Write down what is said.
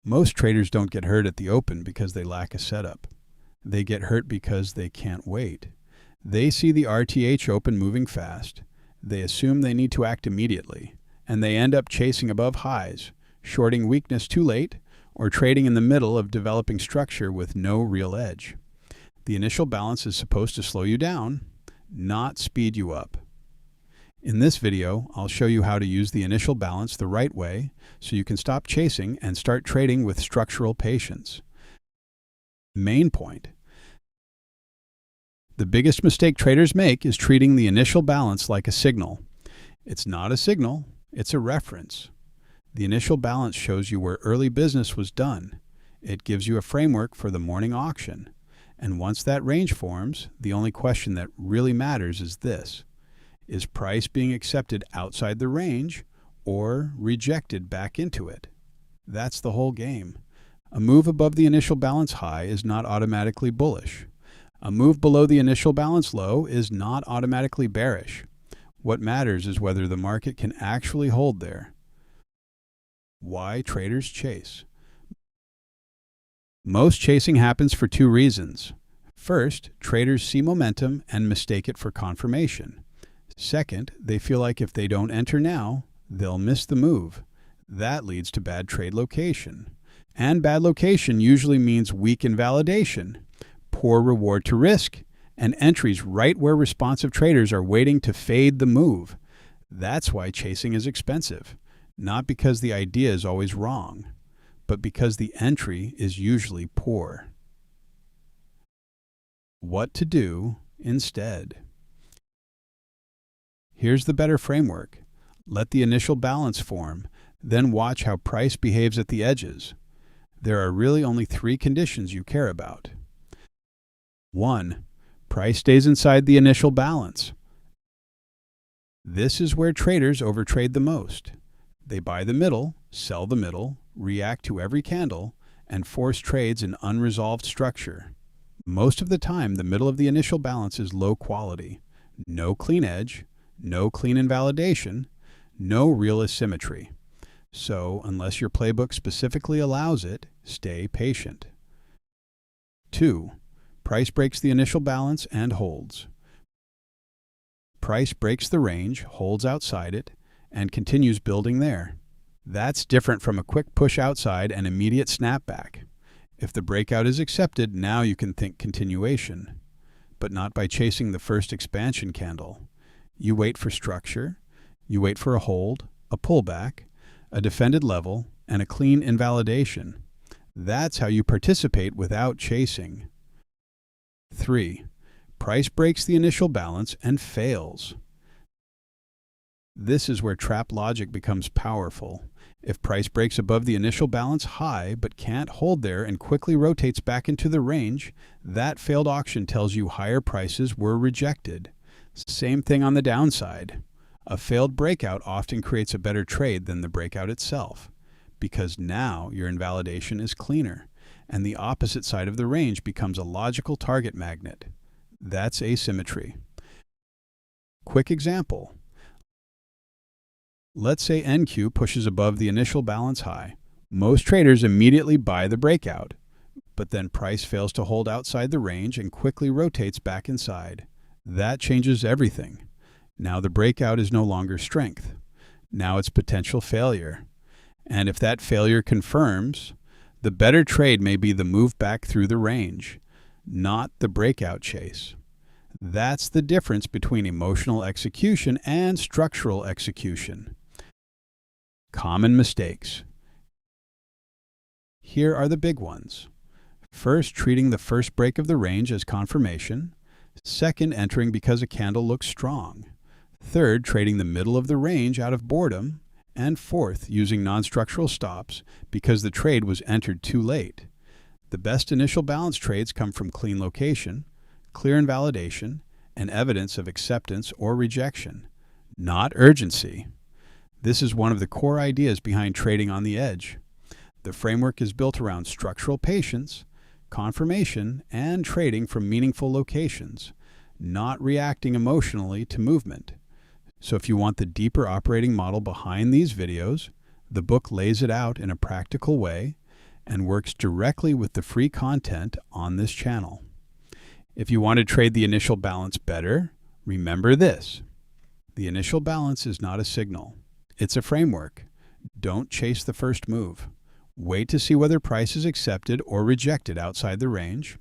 Most traders don't get hurt at the open because they lack a setup. They get hurt because they can't wait. They see the RTH open moving fast. They assume they need to act immediately, and they end up chasing above highs, shorting weakness too late, or trading in the middle of developing structure with no real edge. The initial balance is supposed to slow you down, not speed you up. In this video, I'll show you how to use the initial balance the right way so you can stop chasing and start trading with structural patience. Main point. The biggest mistake traders make is treating the initial balance like a signal. It's not a signal, it's a reference. The initial balance shows you where early business was done. It gives you a framework for the morning auction. And once that range forms, the only question that really matters is this: is price being accepted outside the range or rejected back into it? That's the whole game. A move above the initial balance high is not automatically bullish. A move below the initial balance low is not automatically bearish. What matters is whether the market can actually hold there. Why traders chase? Most chasing happens for two reasons. First, traders see momentum and mistake it for confirmation. Second, they feel like if they don't enter now, they'll miss the move. That leads to bad trade location. And bad location usually means weak invalidation, poor reward to risk, and entries right where responsive traders are waiting to fade the move. That's why chasing is expensive. Not because the idea is always wrong, but because the entry is usually poor. What to do instead? Here's the better framework. Let the initial balance form, then watch how price behaves at the edges. There are really only three conditions you care about. 1. Price stays inside the initial balance. This is where traders overtrade the most. They buy the middle, sell the middle, react to every candle, and force trades in unresolved structure. Most of the time, the middle of the initial balance is low quality. No clean edge, no clean invalidation, no real asymmetry. So, unless your playbook specifically allows it, stay patient. 2. Price breaks the initial balance and holds. Price breaks the range, holds outside it, and continues building there. That's different from a quick push outside and immediate snapback. If the breakout is accepted, now you can think continuation, but not by chasing the first expansion candle. You wait for structure, you wait for a hold, a pullback, a defended level, and a clean invalidation. That's how you participate without chasing. 3. Price breaks the initial balance and fails. This is where trap logic becomes powerful. If price breaks above the initial balance high but can't hold there and quickly rotates back into the range, that failed auction tells you higher prices were rejected. Same thing on the downside. A failed breakout often creates a better trade than the breakout itself, because now your invalidation is cleaner, and the opposite side of the range becomes a logical target magnet. That's asymmetry. Quick example. Let's say NQ pushes above the initial balance high. Most traders immediately buy the breakout, but then price fails to hold outside the range and quickly rotates back inside. That changes everything. Now the breakout is no longer strength. Now it's potential failure. And if that failure confirms, the better trade may be the move back through the range, not the breakout chase. That's the difference between emotional execution and structural execution. Common mistakes. Here are the big ones. First, treating the first break of the range as confirmation. Second, entering because a candle looks strong. Third, trading the middle of the range out of boredom. And fourth, using non-structural stops because the trade was entered too late. The best initial balance trades come from clean location, clear invalidation, and evidence of acceptance or rejection, not urgency. This is one of the core ideas behind trading on the edge. The framework is built around structural patience, confirmation, and trading from meaningful locations, not reacting emotionally to movement. So if you want the deeper operating model behind these videos, the book lays it out in a practical way, and works directly with the free content on this channel. If you want to trade the initial balance better, remember this. The initial balance is not a signal. It's a framework. Don't chase the first move. Wait to see whether price is accepted or rejected outside the range.